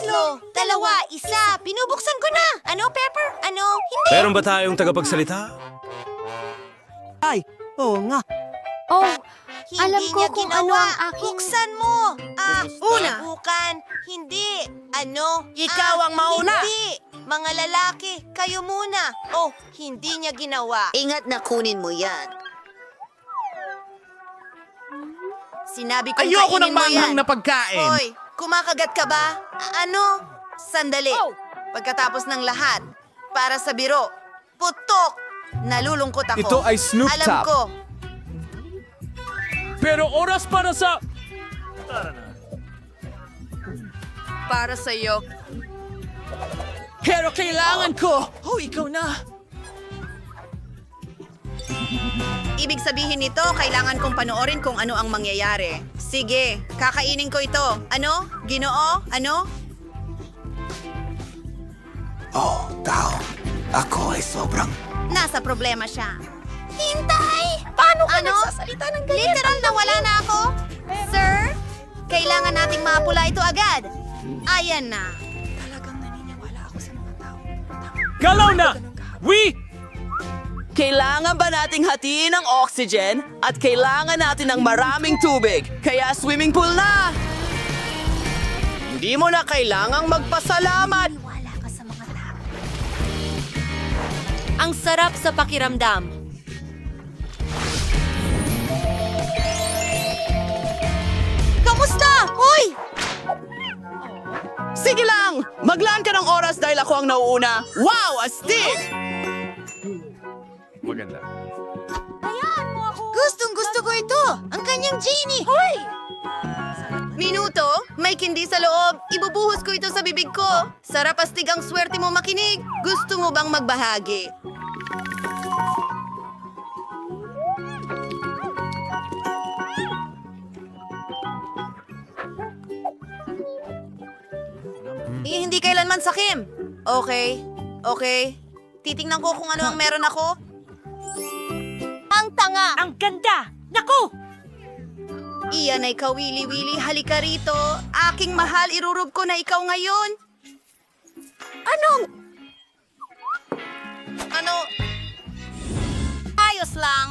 tatlo, dalawa, isa. Binubuksan ko na. Ano, Pepper? Ano? Hindi. Meron ba tayong tagapagsalita? Ay, oo nga. Oh, Hindi alam ko niya kung ginawa. ano ang aking... Buksan mo. Una. Bukan. Hindi. Ano? Ikaw ang mauna. Hindi. Mga lalaki, kayo muna. Oh, hindi niya ginawa. Ingat na kunin mo yan. Sinabi ko Ayoko ng kainin mo manghang yan. na pagkain. Hoy, kumakagat ka ba? Ano? Sandali. Oh. Pagkatapos ng lahat, para sa biro, putok! Nalulungkot ako. Ito ay Snoop Alam Top. ko. Pero oras para sa... Para sa'yo. Pero kailangan ko. Oh, ikaw na. Ibig sabihin nito, kailangan kong panoorin kung ano ang mangyayari. Sige, kakainin ko ito. Ano? Ginoo? Ano? Oh, tao. Ako ay sobrang... Nasa problema siya. Hintay! Paano ka nagsasalita ng ganyan? Literal na wala na ako? Sir, kailangan nating mapula ito agad. Ayan na. Galaw na! We! Kailangan ba nating hatiin ang oxygen at kailangan natin ng maraming tubig? Kaya swimming pool na! Hindi mo na kailangang magpasalamat! Ang sarap sa pakiramdam. Kamusta? Hoy! Sige lang! Maglaan ka ng oras dahil ako ang nauuna. Wow! Astig! Maganda. Gustong gusto ko ito! Ang kanyang genie! Hoy! Minuto, may kindi sa loob. Ibubuhos ko ito sa bibig ko. Sarap astig ang swerte mo makinig. Gusto mo bang magbahagi? Hindi kailanman sakim. Okay, okay. Titingnan ko kung ano ang meron ako. Ang tanga! Ang ganda! Naku! Iyan ay kawili-wili, halika rito. Aking mahal, irurub ko na ikaw ngayon. Anong? Ano? Ayos lang.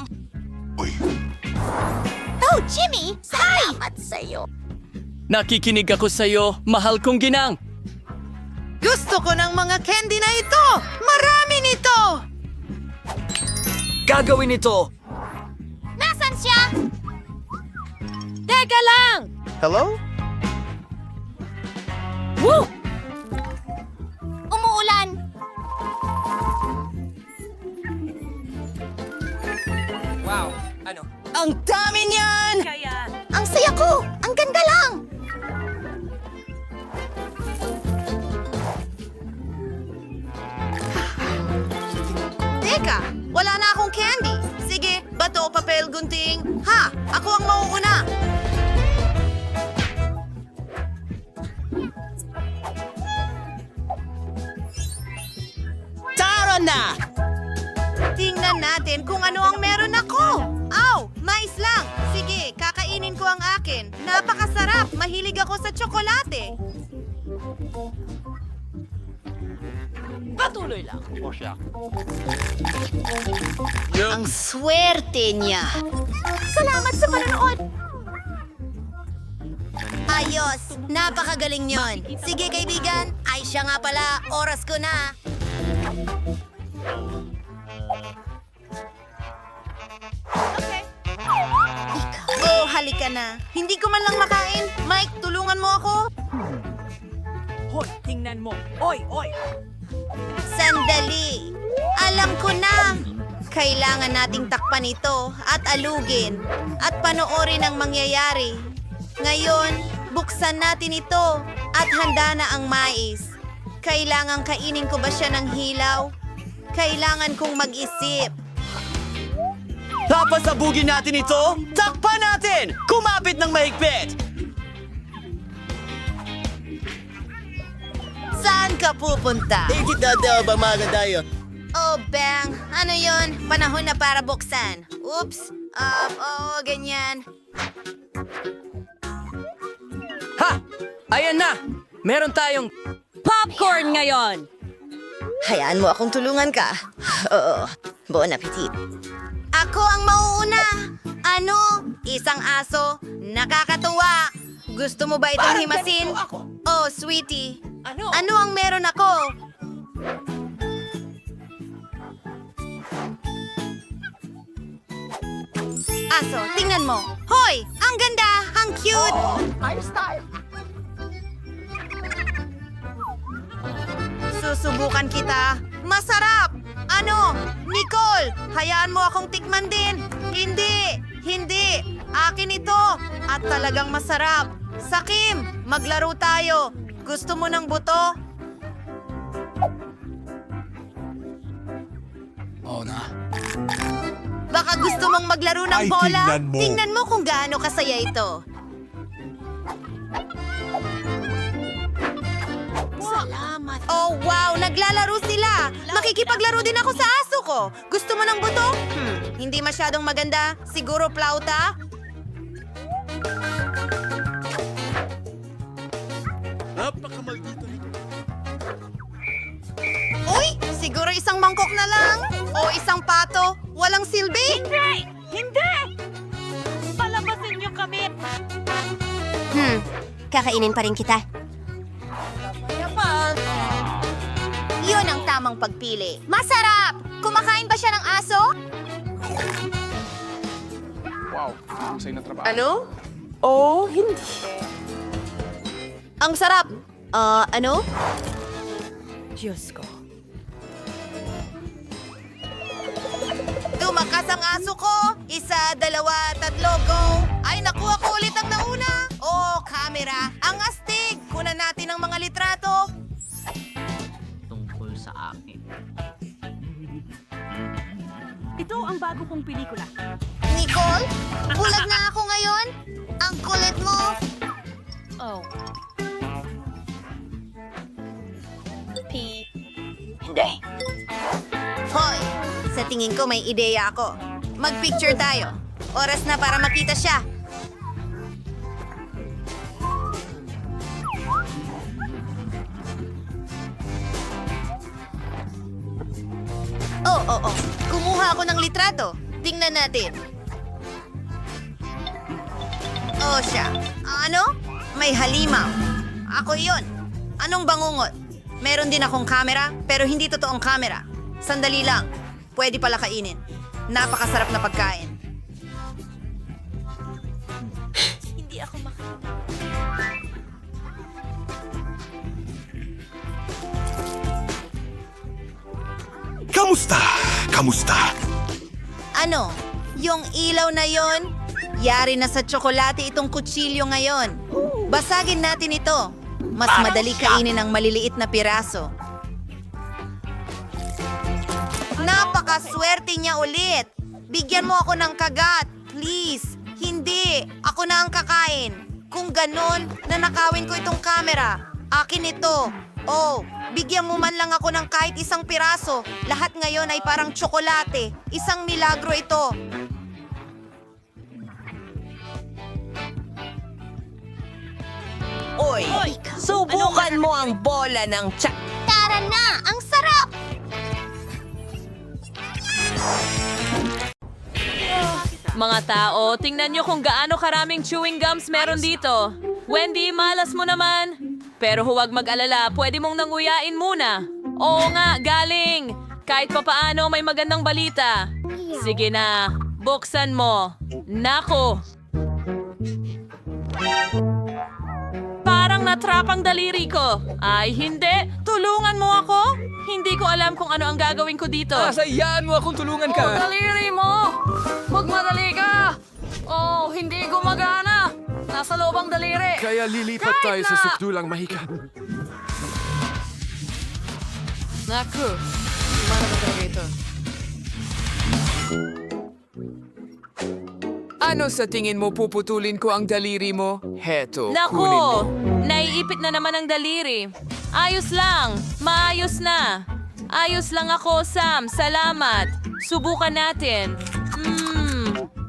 Oh, Jimmy! Salamat sa'yo. Nakikinig ako sa'yo, mahal kong ginang. Gusto ko ng mga candy na ito! Marami nito! Gagawin ito! Nasaan siya? Teka lang! Hello? Woo! Umuulan. Ang dami niyan! Ang saya ko! Ang ganda lang! Teka, wala na akong candy. Sige, bato, papel, gunting. Ha! Ako ang mauuna. Tara na! Tingnan natin kung ano ang meron ako. Aw, mais lang. Sige, kakainin ko ang akin. Napakasarap. Mahilig ako sa tsokolate. Patuloy lang. Ang swerte niya. Salamat sa panonood. Ayos. Napakagaling yon. Sige, kaibigan. Ay, siya nga pala. Oras ko na. Oh, halika na. Hindi ko man lang makain. Mike, tulungan mo ako. Hoy, tingnan mo. Oy, oy. Sandali. Alam ko na. Kailangan nating takpan ito at alugin at panoorin ang mangyayari. Ngayon, buksan natin ito at handa na ang mais. Kailangan kainin ko ba siya ng hilaw? Kailangan kong mag-isip. Papasabugin natin ito! Takpan natin! Kumapit ng mahigpit! Saan ka pupunta? Kita daw ba maganda yun? Oh, bang! Ano yon? Panahon na para buksan. Oops! Oo, ganyan. Ha! Ayan na! Meron tayong... Popcorn ngayon! Hayaan mo akong tulungan ka. Oo, bon appetit. Ako ang mauuna. Ano? Isang aso? Nakakatuwa. Gusto mo ba itong himasin? Oh, sweetie. Ano ang meron ako? Aso, tingnan mo. Hoy! Ang ganda! Ang cute! Susubukan kita. Masarap! Ano? Nicole, hayaan mo akong tikman din. Hindi! Hindi! Akin ito! At talagang masarap. Sakim, maglaro tayo. Gusto mo ng buto? Oo na. Baka gusto mong maglaro ng Ay, bola? tingnan mo. Tingnan mo kung gaano kasaya ito. Salamat. Oh, wow! Naglalaro sila! Makikipaglaro din ako sa aso ko. Gusto mo ng buto? Hindi masyadong maganda. Siguro plauta? Napakamaldito nito. Uy! Siguro isang mangkok na lang. O isang pato. Walang silbi. Hindi! Palabasin niyo kami! Kakainin pa rin kita. Yun ang tamang pagpili. Masarap! Kumakain ba siya ng aso? Ano? Oh, hindi. Ang sarap. Ano? Diyos ko. Tumakas ang aso ko. 1, 2, 3, go. Ay, nakuha ko ulit ang nauna. Oh, camera. Ang astig. Kunan natin ang mga litrato. Tungkol sa akin. Ito ang bago kong pelikula. Nicole, bulag na ako ngayon. Ang kulit mo. Oh. Hoy, sa tingin ko may ideya ako. Mag-picture tayo. Oras na para makita siya. Oh. Kumuha ako ng litrato. Tingnan natin. Oh, siya. Ano? May halimaw. Ako yon. Anong bangungot? Meron din akong camera, pero hindi totoong camera. Sandali lang. Pwede pala kainin. Napakasarap na pagkain. Hindi ako makita. Kamusta? Kamusta? Ano? Yung ilaw na yon? Yari na sa tsokolate itong kutsilyo ngayon. Basagin natin ito. Mas madali kainin ang maliliit na piraso. Napakaswerte niya ulit. Bigyan mo ako ng kagat. Please. Hindi. Ako na ang kakain. Kung ganon, nanakawin ko itong camera. Akin ito. Oh, bigyan mo man lang ako ng kahit isang piraso. Lahat ngayon ay parang tsokolate. Isang milagro ito. Oy, subukan mo ang bola ng tsak. Tara na! Ang sarap! Mga tao, tingnan nyo kung gaano karaming chewing gums meron dito. Wendy, malas mo naman. Pero huwag mag-alala, pwede mong nanguyain muna. Oo nga, galing. Kahit papaano may magandang balita. Sige na, buksan mo. Nako. Parang natrap ang daliri ko. Ay, hindi. Tulungan mo ako. Hindi ko alam kung ano ang gagawin ko dito. Sayaan mo akong tulungan ka. Daliri mo! Magmadali ka! Oh, hindi gumagana! Nasa loob ang daliri! Kaya lilipat Kahit tayo sa na- sukdulang mahika. Naku, mana ba talaga ito? Ano sa tingin mo puputulin ko ang daliri mo? Heto, kunin mo. Naku, naiipit na naman ang daliri. Ayos lang, maayos na. Ayos lang ako, Sam. Salamat. Subukan natin.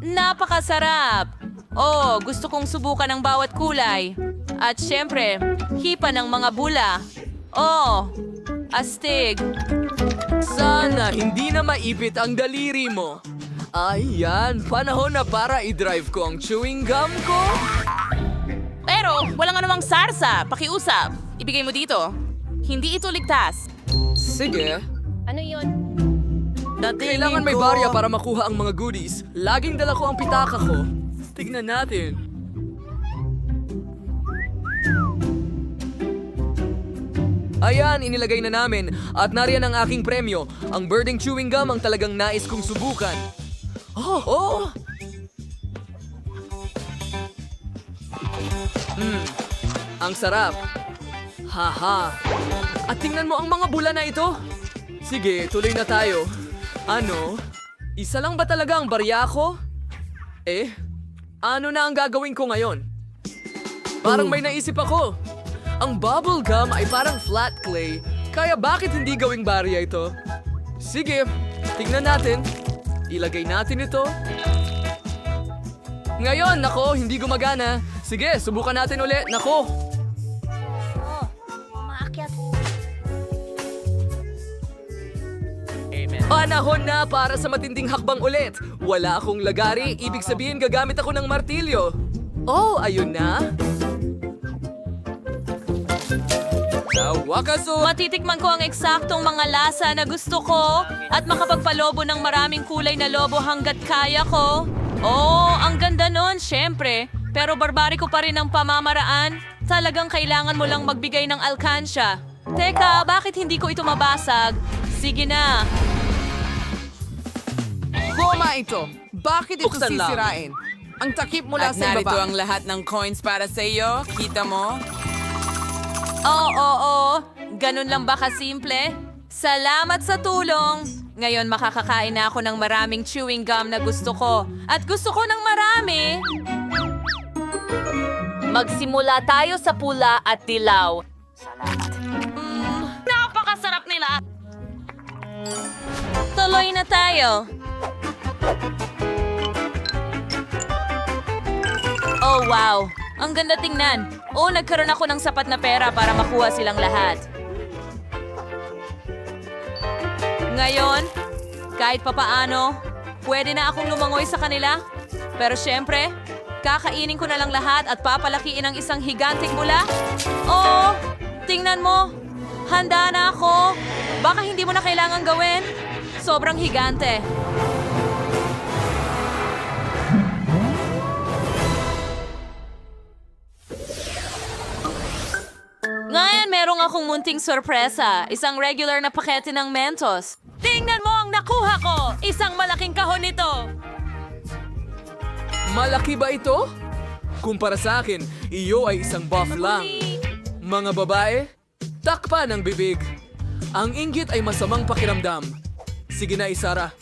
Napakasarap. Oh, gusto kong subukan ang bawat kulay. At syempre, hipa ng mga bula. Oh, astig. Sana hindi na maipit ang daliri mo. Ayan, panahon na para i-drive ko ang chewing gum ko. Pero, walang anumang sarsa. Pakiusap. Ibigay mo dito. Hindi ito ligtas. Sige. Natingin Kailangan may ko- barya para makuha ang mga goodies. Laging dala ko ang pitaka ko. Tignan natin. Ayan, inilagay na namin. At nariyan ang aking premyo. Ang birding chewing gum ang talagang nais kong subukan. Oh! Ang sarap. Haha. At tingnan mo ang mga bula na ito. Sige, tuloy na tayo. Ano? Isa lang ba talaga ang barya ko? Ano na ang gagawin ko ngayon? Parang may naisip ako. Ang bubble gum ay parang flat clay, kaya bakit hindi gawing barya ito? Sige, tingnan natin. Ilagay natin ito. Ngayon, nako, hindi gumagana. Sige, subukan natin ulit. Nako. Panahon na para sa matinding hakbang ulit. Wala akong lagari, ibig sabihin gagamit ako ng martilyo. Oh, ayun na. Sa wakas, Matitikman ko ang eksaktong mga lasa na gusto ko at makapagpalobo ng maraming kulay na lobo hanggat kaya ko. Oh, ang ganda nun, syempre. Pero barbariko pa rin ang pamamaraan. Talagang kailangan mo lang magbigay ng alkansya. Teka, bakit hindi ko ito mabasag? Sige na. Goma ito. Bakit ito Buksan lang. sisirain? Ang takip mula At sa narito ibaba. ang lahat ng coins para sa iyo. Kita mo? Oo. Ganun lang ba kasimple? Salamat sa tulong. Ngayon makakakain na ako ng maraming chewing gum na gusto ko. At gusto ko ng marami. Magsimula tayo sa pula at dilaw. Napakasarap nila. Tuloy na tayo. Oh, wow. Ang ganda tingnan. Oo, nagkaroon ako ng sapat na pera para makuha silang lahat. Ngayon, kahit papaano, pwede na akong lumangoy sa kanila. Pero syempre, kakainin ko na lang lahat at papalakiin ang isang higanting bula. Oo, tingnan mo. Handa na ako. Baka hindi mo na kailangan gawin. Sobrang higante. Ngayon, merong akong munting sorpresa. Isang regular na pakete ng Mentos. Tingnan mo ang nakuha ko! Isang malaking kahon nito! malaki ba ito? Kumpara sa akin, iyo ay isang buff lang. Mga babae, takpan ang bibig. Ang inggit ay masamang pakiramdam. Sige na, Isara.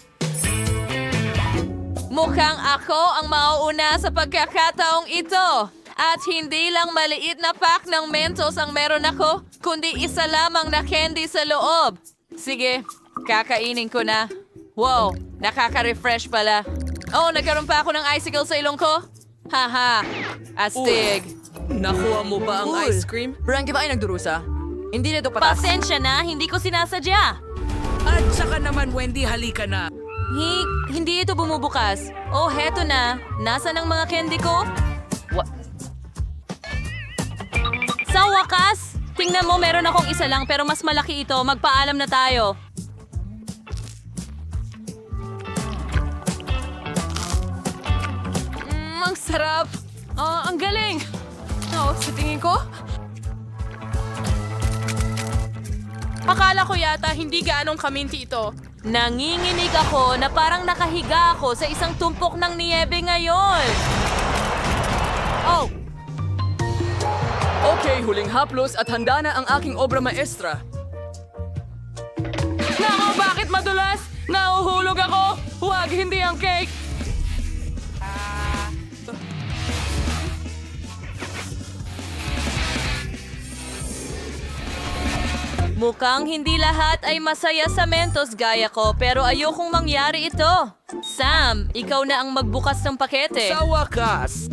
Mukhang ako ang mauuna sa pagkakataong ito. At hindi lang maliit na pack ng Mentos ang meron ako, kundi isa lamang na candy sa loob. Sige, kakainin ko na. Wow, nakaka-refresh pala. Oh, nagkaroon pa ako ng icicle sa ilong ko? Haha, astig. Nakuha mo ba ang ice cream? Frankie ba ay nagdurusa? Hindi na ito patas. Pasensya na, hindi ko sinasadya. At saka naman, Wendy, halika na. Hindi ito bumubukas. Oh, heto na. Nasaan ang mga candy ko? Sa wakas, tingnan mo, meron akong isa lang pero mas malaki ito. Magpaalam na tayo. Ang sarap. Ang galing. Oh, sa tingin ko, akala ko yata hindi gaanong kaminti ito. Nanginginig ako na parang nakahiga ako sa isang tumpok ng niyebe ngayon. Oh, Okay, huling haplos at handa na ang aking obra maestra. nako, bakit madulas? Nahuhulog ako. Huwag, hindi ang cake. Mukhang hindi lahat ay masaya sa Mentos gaya ko, pero ayokong mangyari ito. Sam, ikaw na ang magbukas ng pakete. Sa wakas,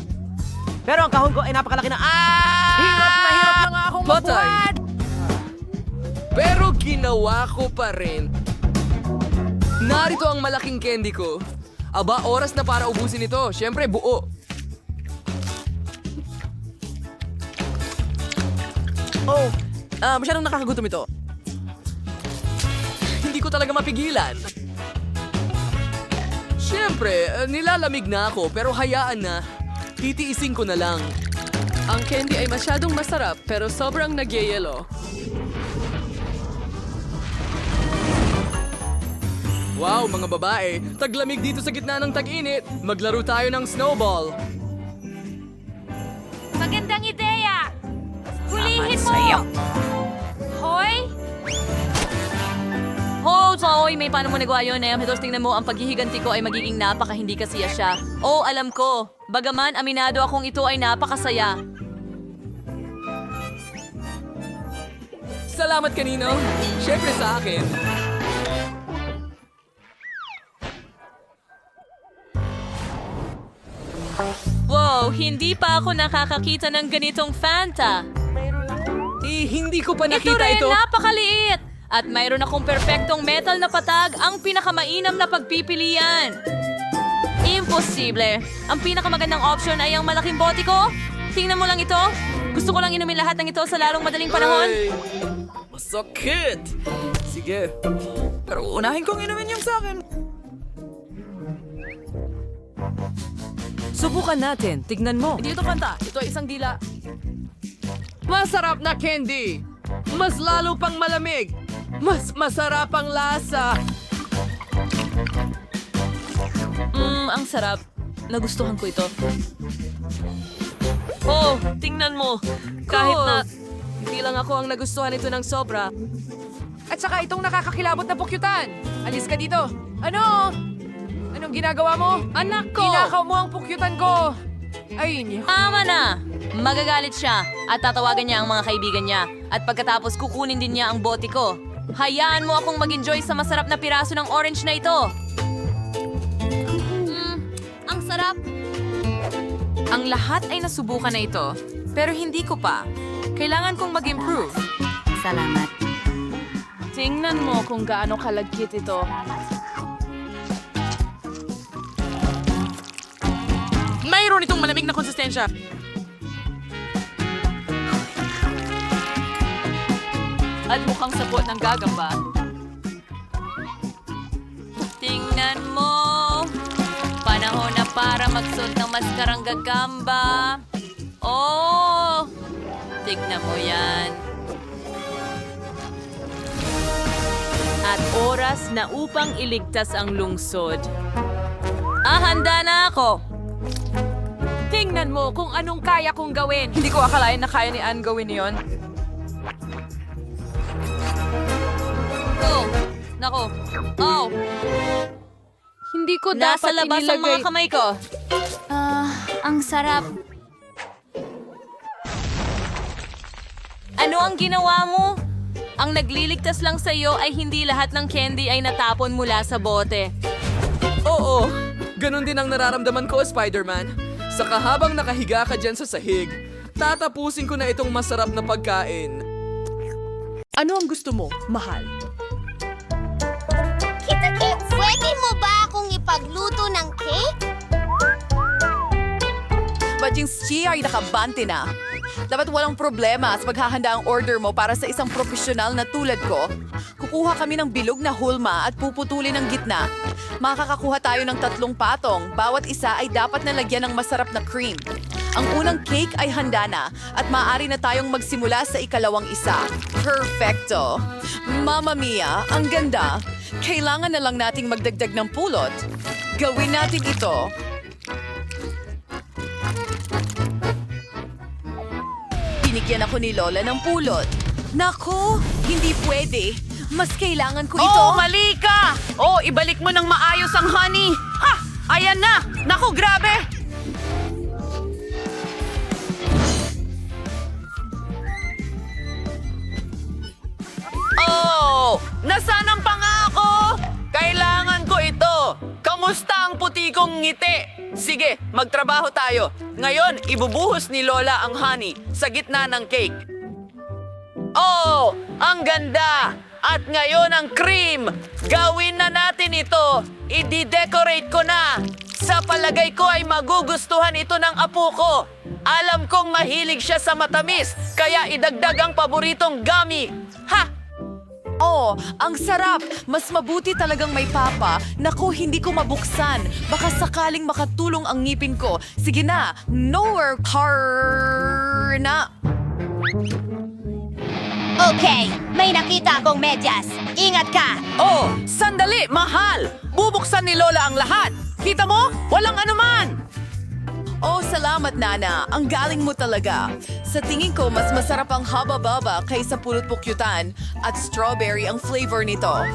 Pero ang kahon ko ay napakalaki na... Ah! Patay! Pero ginawa ko pa rin. Narito ang malaking candy ko. Aba, oras na para ubusin ito. Siyempre, buo. Oh, masyadong nakakagutom ito. Hindi ko talaga mapigilan. Siyempre, nilalamig na ako pero hayaan na. Titiisin ko na lang. Ang candy ay masyadong masarap pero sobrang nagyayelo. Wow, mga babae, taglamig dito sa gitna ng tag-init. Maglaro tayo ng snowball. Magandang ideya! Hulihin mo! Hoy! Hoy, may paano mo nagawa yun, eh? Hitos, tingnan mo, ang paghihiganti ko ay magiging napaka hindi kasiya siya. Oh, alam ko. Bagaman, aminado akong ito ay napakasaya. Salamat kanino. Siyempre sa akin. Wow, hindi pa ako nakakakita ng ganitong Fanta. Hindi ko pa Ito nakita rin, ito. napakaliit! At mayroon akong perpektong metal na patag, ang pinakamainam na pagpipilian. Imposible. Ang pinakamagandang option ay ang malaking bote ko. Tingnan mo lang ito. Gusto ko lang inumin lahat ng ito sa lalong madaling panahon. Ay, masakit. Sige. Pero unahin kong inumin yung sa akin. Subukan natin. Tignan mo. Hindi ito Fanta. Ito ay isang dila. Masarap na candy. Mas lalo pang malamig. Mas masarap ang lasa. Ang sarap. Nagustuhan ko ito. Oh, tingnan mo. Kahit na... Hindi lang ako ang nagustuhan ito ng sobra. At saka itong nakakakilabot na pukyutan. Alis ka dito. Ano? Anong ginagawa mo? Anak ko! Kinakaw mo ang pukyutan ko. Ayun yun. Tama na! Magagalit siya at tatawagan niya ang mga kaibigan niya. At pagkatapos kukunin din niya ang bote ko. Hayaan mo akong mag-enjoy sa masarap na piraso ng orange na ito. Ang sarap. Ang lahat ay nasubukan na ito, pero hindi ko pa. Kailangan kong mag-improve. Salamat. Tingnan mo kung gaano kalagkit ito. Mayroon itong malamig na konsistensya. At mukhang sapot ng gagamba. Tingnan mo! Panahon na para magsuot ng maskarang gagamba. Oh! Tignan mo yan. At oras na upang iligtas ang lungsod. Handa na ako! Tingnan mo kung anong kaya kong gawin. Hindi ko akalain na kaya ni Anne gawin yon. Oh! Nako! Oh! Hindi ko Nasa dapat labas ang mga kamay ko. Ang sarap. Ano ang ginawa mo? Ang nagliligtas lang sa iyo ay hindi lahat ng candy ay natapon mula sa bote. Oo, ganun din ang nararamdaman ko, Spider-Man. Saka habang nakahiga ka dyan sa sahig, tatapusin ko na itong masarap na pagkain. Ano ang gusto mo, mahal? Kita-kit, pwede mo ba akong ipagluto ng cake? Badjing siya ay nakabante na. Dapat walang problema sa paghahanda ang order mo para sa isang profesional na tulad ko. Kukuha kami ng bilog na hulma at puputulin ang gitna. Makakakuha tayo ng 3 patong. Bawat isa ay dapat nalagyan ng masarap na cream. Ang unang cake ay handa na at maaari na tayong magsimula sa ikalawang isa. Perfecto! Mamma mia, ang ganda! Kailangan na lang nating magdagdag ng pulot. Gawin natin ito. Binigyan ako ni Lola ng pulot. Naku, hindi pwede. Mas kailangan ko ito. Oh, mali ka! Oh, ibalik mo ng maayos ang honey. Ha! Ayan na! Naku, grabe! Oh! Nasaan ang pangako? Kailangan ko ito! Kamusta ang puti kong ngiti? Sige, magtrabaho tayo. Ngayon, ibubuhos ni Lola ang honey sa gitna ng cake. Oh, ang ganda! At ngayon ang cream! Gawin na natin ito! I-decorate ko na! Sa palagay ko ay magugustuhan ito ng apo ko! Alam kong mahilig siya sa matamis, kaya idagdag ang paboritong gummy! Ha! Oh, ang sarap! Mas mabuti talagang may papa. Naku, hindi ko mabuksan. Baka sakaling makatulong ang ngipin ko. Sige na, nowhere car na. Okay, may nakita akong medyas. Ingat ka! Oh, sandali, mahal! Bubuksan ni Lola ang lahat! Kita mo? Walang anuman! Oh, salamat, Nana. Ang galing mo talaga. Sa tingin ko, mas masarap ang haba-baba kaysa pulot pukyutan at strawberry ang flavor nito.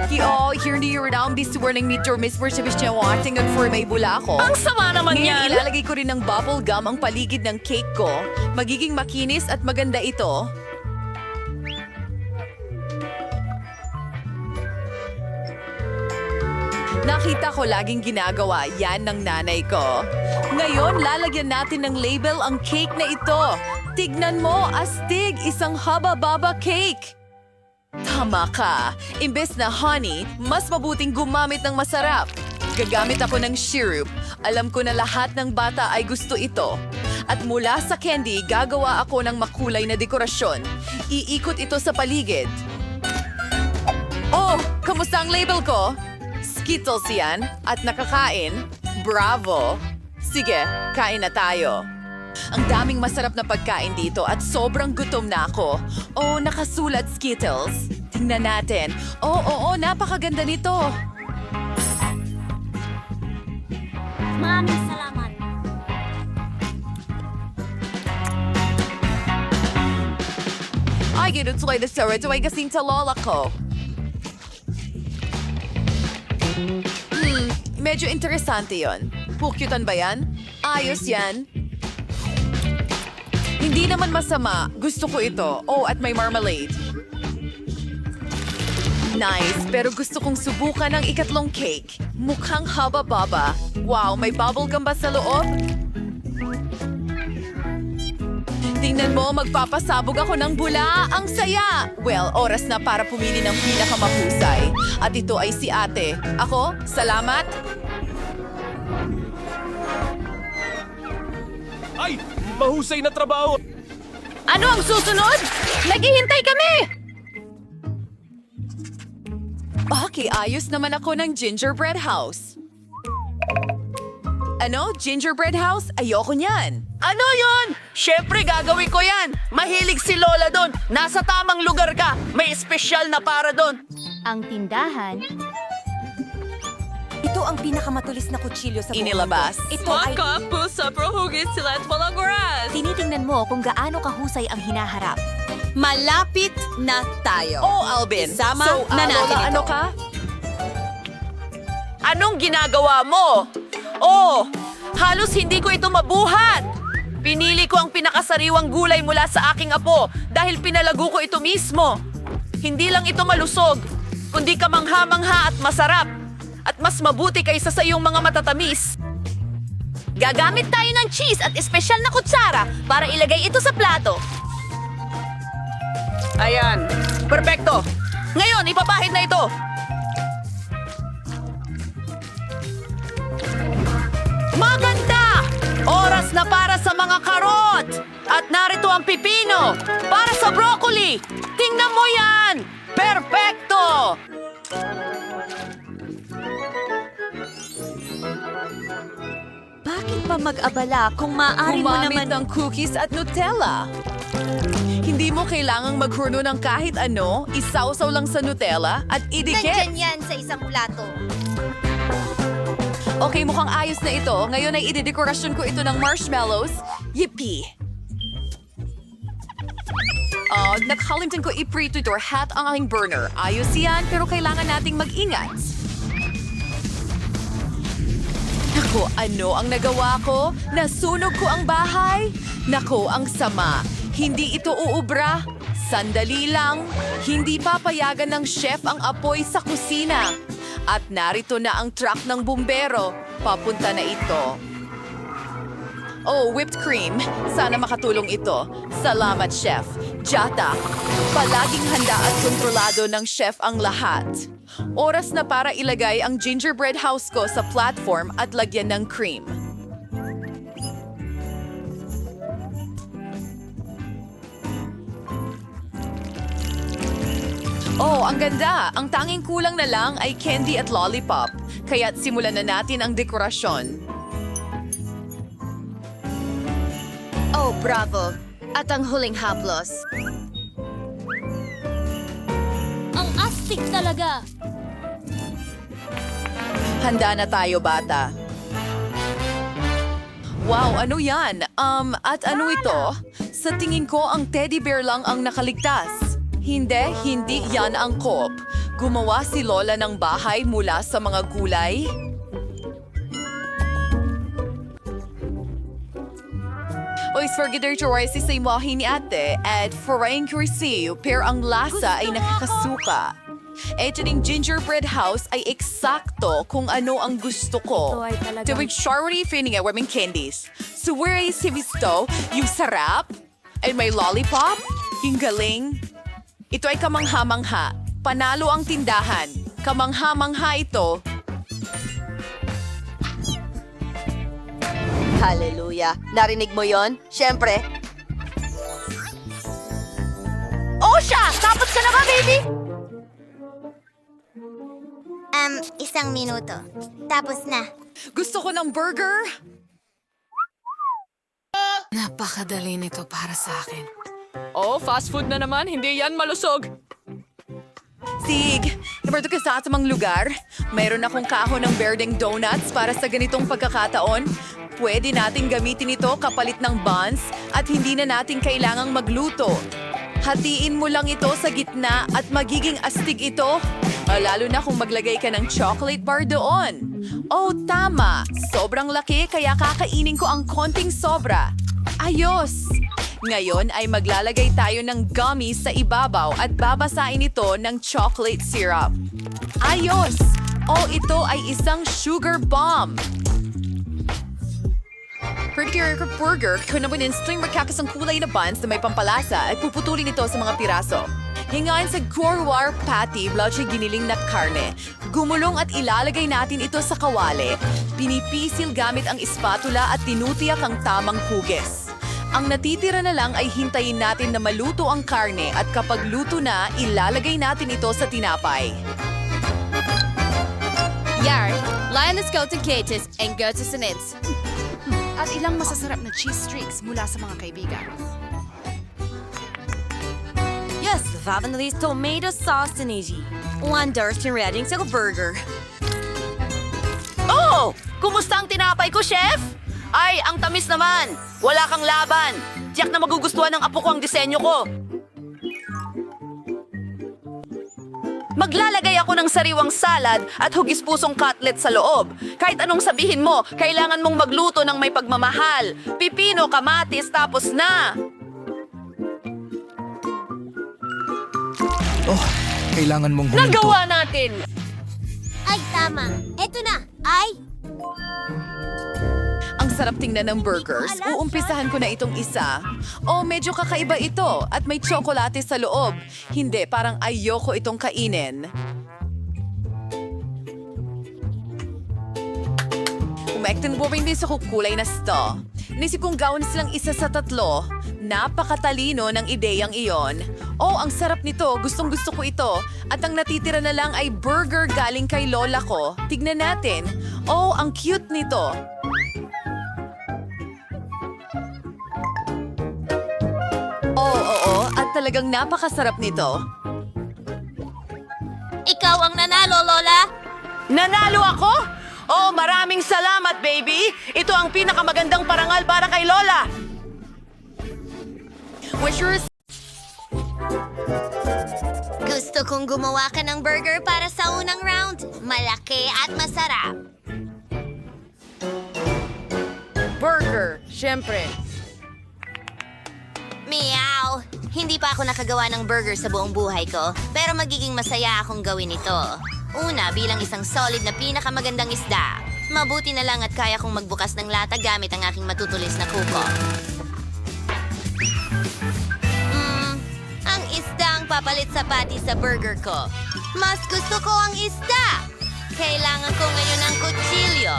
Hindi rin bisuwarning ni Jormis for siya watching for may bula ko. Ang sama naman Ngayon, yan! ilalagay ko rin ng bubble gum ang paligid ng cake ko. Magiging makinis at maganda ito. Nakita ko laging ginagawa yan ng nanay ko. Ngayon, lalagyan natin ng label ang cake na ito. Tignan mo, astig, isang haba-baba cake. Tama ka. Imbes na honey, mas mabuting gumamit ng masarap. Gagamit ako ng syrup. Alam ko na lahat ng bata ay gusto ito. At mula sa candy, gagawa ako ng makulay na dekorasyon. Iikot ito sa paligid. Oh, kamusta ang label ko? Skittles yan at nakakain. Bravo! Sige, kain na tayo. Ang daming masarap na pagkain dito at sobrang gutom na ako. Oh, nakasulat Skittles. Tingnan natin. Oo, napakaganda nito. Maraming salamat. Ay, ginutuloy na sa ito ay kasing sa lola ko. Medyo interesante yon. Pukyutan ba yan? Ayos yan. Hindi naman masama. Gusto ko ito. Oh, at may marmalade. Nice, pero gusto kong subukan ang ikatlong cake. Mukhang haba-baba. Wow, may bubblegum ba sa loob? Tingnan mo, magpapasabog ako ng bula. Ang saya! Well, oras na para pumili ng pinakamahusay. At ito ay si ate. Ako, salamat. Ay! Mahusay na trabaho! Ano ang susunod? Naghihintay kami! Okay, ayos naman ako ng gingerbread house. Ano? Gingerbread house? Ayoko niyan. Ano yon? Siyempre gagawin ko yan! Mahilig si Lola doon! Nasa tamang lugar ka! May espesyal na para doon! Ang tindahan. Ito ang pinakamatulis na kutsilyo sa buong Inilabas. mundo. Ito ay... Pusa, prohugis sila at walang oras. Tinitingnan mo kung gaano kahusay ang hinaharap. Malapit na tayo. Oh, Alvin. Isama so, na natin Lola, ito. ano ka? Anong ginagawa mo? Oh, halos hindi ko ito mabuhat! Pinili ko ang pinakasariwang gulay mula sa aking apo dahil pinalago ko ito mismo. Hindi lang ito malusog, kundi kamangha-mangha at masarap. At mas mabuti kaysa sa iyong mga matatamis. Gagamit tayo ng cheese at espesyal na kutsara para ilagay ito sa plato. Ayan, perfecto. Ngayon, ipapahid na ito. Maganda! Oras na para sa mga karot! At narito ang pipino! Para sa broccoli! Tingnan mo yan! Perfecto! Bakit pa mag-abala kung maaari mo Gumamit naman... ng cookies at Nutella. Hindi mo kailangang maghurno ng kahit ano, isawsaw lang sa Nutella at idikit. yan sa isang plato. Okay, mukhang ayos na ito. Ngayon ay idedekorasyon ko ito ng marshmallows. Yippee! Nakalimutan ko i-preheat or hat ang aking burner. Ayos yan, pero kailangan nating mag-ingat. Naku, ano ang nagawa ko? Nasunog ko ang bahay? Naku, ang sama. Hindi ito uubra. Sandali lang. Hindi papayagan ng chef ang apoy sa kusina. At narito na ang truck ng bumbero. Papunta na ito. Oh, whipped cream. Sana makatulong ito. Salamat, Chef. Jata, palaging handa at kontrolado ng chef ang lahat. Oras na para ilagay ang gingerbread house ko sa platform at lagyan ng cream. Oh, ang ganda! Ang tanging kulang na lang ay candy at lollipop. Kaya't simulan na natin ang dekorasyon. Oh, bravo. At ang huling haplos. Ang astig talaga. Handa na tayo, bata. Wow, ano yan? At ano ito? Sa tingin ko, ang teddy bear lang ang nakaligtas. Hindi yan ang Coop. Gumawa si Lola ng bahay mula sa mga gulay. Oy, sforgider chorisi sa imahe ni ate at forain cursiw pero ang lasa ay nakakasuka. Ito ding gingerbread house ay eksakto kung ano ang gusto ko. Ito ay talagang- Tuwing shawty feeling at women candies. So where is si Visto? Yung sarap? And may lollipop? Yung galing? Ito ay kamangha-mangha. Panalo ang tindahan. Kamangha-mangha ito. Hallelujah. Narinig mo yon? Siyempre. Oh, siya! Tapos ka na ba, baby? Isang minuto. Tapos na. Gusto ko ng burger. Napakadali nito para sa akin. Oh, fast food na naman. Hindi yan malusog. Sig, nabarto ka sa atamang lugar. Mayroon akong kahon ng berdeng donuts para sa ganitong pagkakataon. Pwede nating gamitin ito kapalit ng buns at hindi na natin kailangang magluto. Hatiin mo lang ito sa gitna at magiging astig ito. Lalo na kung maglagay ka ng chocolate bar doon. Oh, tama. Sobrang laki kaya kakainin ko ang konting sobra. Ayos! Ngayon ay maglalagay tayo ng gummies sa ibabaw at babasain ito ng chocolate syrup. Ayos! Oh, ito ay isang sugar bomb. Pretty burger, kunabunin string magkakasang kulay na buns na may pampalasa at puputulin ito sa mga piraso. Hingain sa Corwar patty, blotchy giniling na karne. Gumulong at ilalagay natin ito sa kawali. Pinipisil gamit ang espatula at tinutiyak ang tamang hugis. Ang natitira na lang ay hintayin natin na maluto ang karne at kapag luto na, ilalagay natin ito sa tinapay. Yar, Lioness go to Katis and go to Sinits. At ilang masasarap na cheese streaks mula sa mga kaibigan. Yes, Vavanese tomato sauce tiniji. Wonders and reading sa burger. Oh! Kumusta ang tinapay ko, chef? Ay, ang tamis naman. Wala kang laban. Tiyak na magugustuhan ng apo ko ang disenyo ko. Maglalagay ako ng sariwang salad at hugis-pusong cutlet sa loob. Kahit anong sabihin mo, kailangan mong magluto ng may pagmamahal. Pipino, kamatis, tapos na. Oh, kailangan mong huminto. Nagawa natin! Ay, tama. Eto na. Ay! Ang sarap tingnan ng burgers. Uumpisahan ko na itong isa. Oh, medyo kakaiba ito at may tsokolate sa loob. Hindi, parang ayoko itong kainin. Umektin po rin din sa kukulay na sto. Nisip kong gawin silang isa sa tatlo. Napakatalino ng ideyang iyon. Oh, ang sarap nito. Gustong-gusto ko ito. At ang natitira na lang ay burger galing kay lola ko. Tignan natin. Oh, ang cute nito. Oo, at talagang napakasarap nito. Ikaw ang nanalo, Lola. Nanalo ako? Oh, maraming salamat, baby! Ito ang pinakamagandang parangal para kay Lola! Wishers, Gusto kong gumawa ka ng burger para sa unang round. Malaki at masarap. burger, syempre. Meow! Hindi pa ako nakagawa ng burger sa buong buhay ko, pero magiging masaya akong gawin ito. Una, bilang isang solid na pinakamagandang isda. Mabuti na lang at kaya kong magbukas ng lata gamit ang aking matutulis na kuko. Ang isda ang papalit sa patty sa burger ko. Mas gusto ko ang isda! Kailangan ko ngayon ng kutsilyo.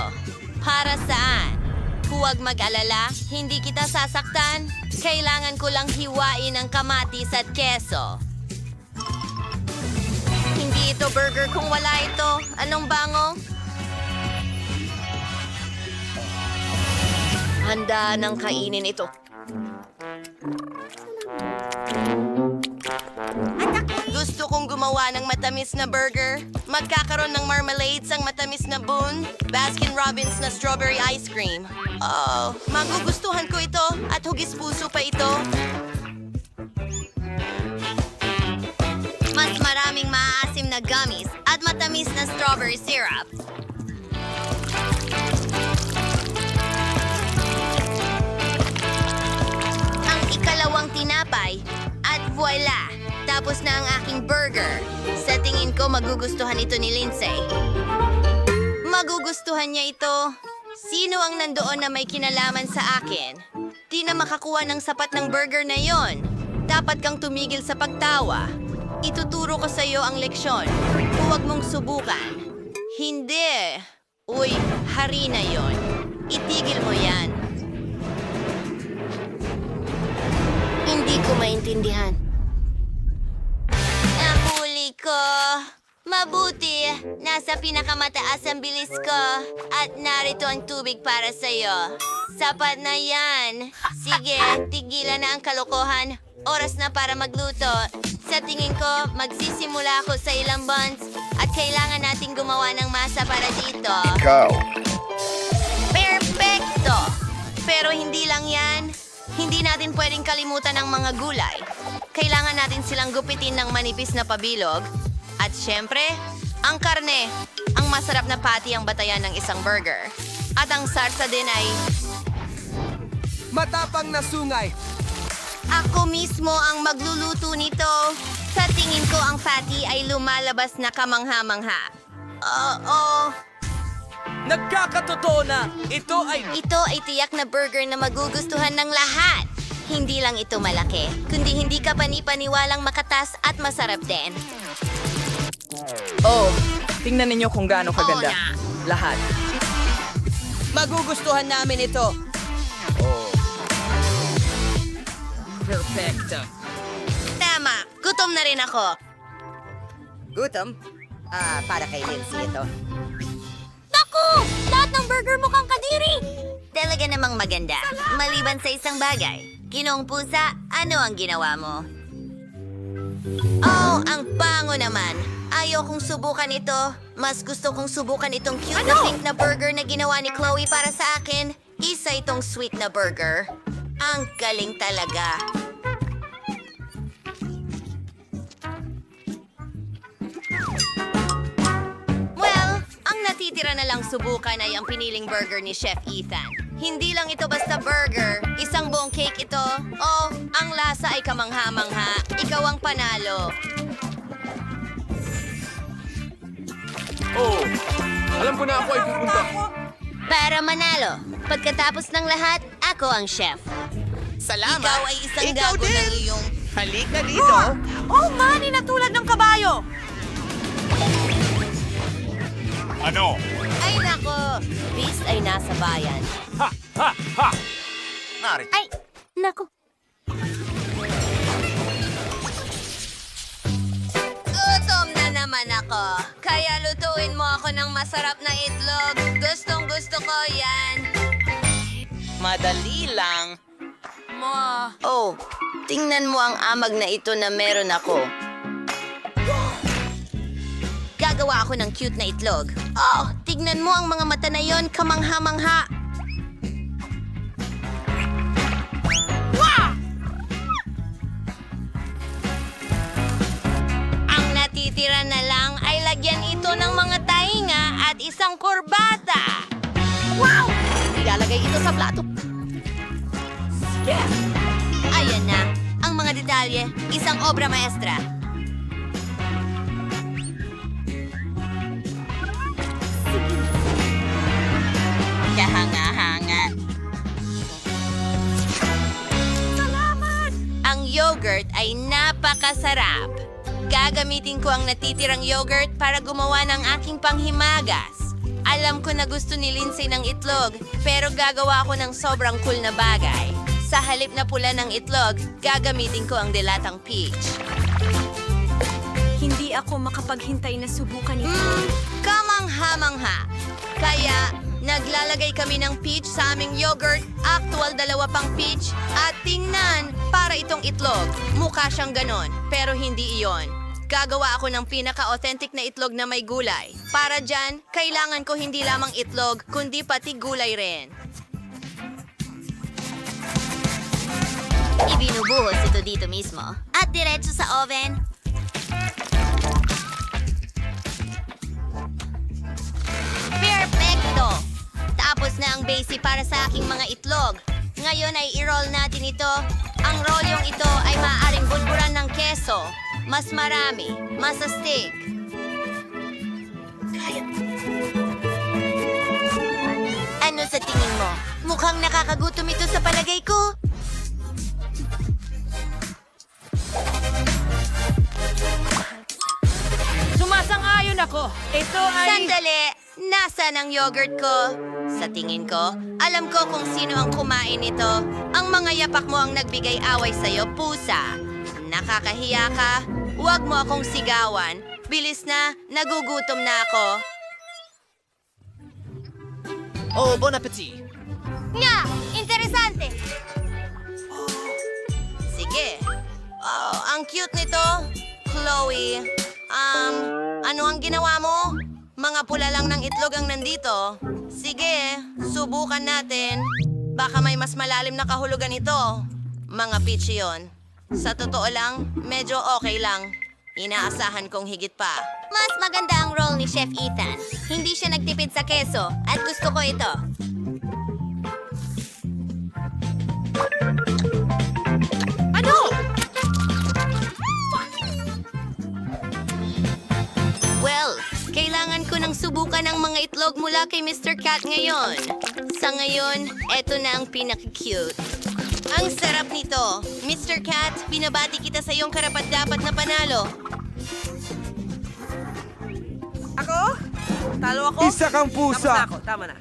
Para saan? Huwag mag-alala, hindi kita sasaktan. Kailangan ko lang hiwain ang kamatis at keso. Hindi ito burger kung wala ito. Anong bango? Handa nang kainin ito. Gusto kong gumawa ng matamis na burger. Magkakaroon ng marmalades ang matamis na bun. Baskin-Robbins na strawberry ice cream. Oh, magugustuhan ko ito at hugis puso pa ito. Mas maraming maaasim na gummies at matamis na strawberry syrup. Ang ikalawang tinapay at voila! Tapos na ang aking burger. Sa tingin ko, magugustuhan ito ni Lindsay. Magugustuhan niya ito. Sino ang nandoon na may kinalaman sa akin? Di na makakuha ng sapat ng burger na yon. Dapat kang tumigil sa pagtawa. Ituturo ko sa iyo ang leksyon. Huwag mong subukan. Hindi. Uy, hari na yon. Itigil mo yan. Hindi ko maintindihan. Nahuli ko. Mabuti. Nasa pinakamataas ang bilis ko. At narito ang tubig para sa'yo. Sapat na yan. Sige, tigilan na ang kalokohan. Oras na para magluto. Sa tingin ko, magsisimula ako sa ilang buns. At kailangan nating gumawa ng masa para dito. Ikaw. Perfecto! Pero hindi lang yan. Hindi natin pwedeng kalimutan ang mga gulay. Kailangan natin silang gupitin ng manipis na pabilog. At syempre, ang karne. Ang masarap na patty ang batayan ng isang burger. At ang sarsa din ay... Matapang na sungay. Ako mismo ang magluluto nito. Sa tingin ko ang patty ay lumalabas na kamangha-mangha. Oo. Nagkakatotoo na. Ito ay tiyak na burger na magugustuhan ng lahat. Hindi lang ito malaki, kundi hindi ka panipaniwalang makatas at masarap din. Oh, tingnan ninyo kung gaano kaganda. Oo na. Lahat. Magugustuhan namin ito. Oh. Perfecto. Tama, gutom na rin ako. Gutom? Para kay Lindsay ito. Naku! Lahat ng burger mukhang kadiri! Talaga namang maganda. Maliban sa isang bagay. Ginoong pusa, ano ang ginawa mo? Oh, ang bango naman. Ayaw kong subukan ito. Mas gusto kong subukan itong cute na pink na burger na ginawa ni Chloe para sa akin. Isa itong sweet na burger. Ang galing talaga. Well, ang natitira na lang subukan ay ang piniling burger ni Chef Ethan. Hindi lang ito basta burger, isang buong cake ito. Oh, ang lasa ay kamangha-mangha. Ikaw ang panalo. Oh, alam ko na ako ay pupunta. Para manalo, pagkatapos ng lahat, ako ang chef. Salamat. Ikaw ay isang gago ng iyong... Halika dito. Oh, mani na tulad ng kabayo! Ano? Ay nako, Beast ay nasa bayan. Ha! Ha! Ha! Narito. Ay, nako. Gutom na naman ako. Kaya lutuin mo ako ng masarap na itlog. Gustong gusto ko yan. Madali lang. Oh, tingnan mo ang amag na ito na meron ako. Gagawa ako ng cute na itlog. Oh, tignan mo ang mga mata na yon, kamangha-mangha. Ang natitira na lang ay lagyan ito ng mga tainga at isang kurbata. Wow! Ilalagay ito sa plato. Ayan na, ang mga detalye, isang obra maestra. napakasarap. Gagamitin ko ang natitirang yogurt para gumawa ng aking panghimagas. Alam ko na gusto ni Lindsay ng itlog, pero gagawa ko ng sobrang cool na bagay. Sa halip na pula ng itlog, gagamitin ko ang dilatang peach. Hindi ako makapaghintay na subukan ito. Kamangha-mangha. Kaya, naglalagay kami ng peach sa aming yogurt, actual 2 pang peach, at tingnan, para itong itlog. Mukha siyang ganon, pero hindi iyon. Gagawa ako ng pinaka-authentic na itlog na may gulay. Para dyan, kailangan ko hindi lamang itlog, kundi pati gulay rin. Ibinubuhos ito dito mismo. At diretso sa oven. Perfecto! Tapos na ang base para sa aking mga itlog. Ngayon ay i-roll natin ito. Ang rolyong ito ay maaaring bulburan ng keso. Mas marami, mas astig. Ano sa tingin mo? Mukhang nakakagutom ito sa palagay ko. Sumasang-ayon ako. Ito ay... Sandali! Nasaan ang yogurt ko? Sa tingin ko, alam ko kung sino ang kumain nito. Ang mga yapak mo ang nagbigay away sa'yo, pusa. Nakakahiya ka. Huwag mo akong sigawan. Bilis na, nagugutom na ako. Oh, bon appetit! Nga! Interesante! Sige. Oh, ang cute nito. Chloe, ano ang ginawa mo? Mga pula lang ng itlog ang nandito. Sige, subukan natin. Baka may mas malalim na kahulugan ito. Mga peach yun. Sa totoo lang, medyo okay lang. Inaasahan kong higit pa. Mas maganda ang roll ni Chef Ethan. Hindi siya nagtipid sa keso at gusto ko ito. Ano? Well, kailangan ko nang subukan ang mga itlog mula kay Mr. Cat ngayon. Sa ngayon, eto na ang pinaka-cute. Ang sarap nito. Mr. Cat, binabati kita sa iyong karapat-dapat na panalo. Ako? Talo ako? Isa kang pusa! Tama na.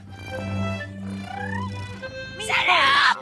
Sarap!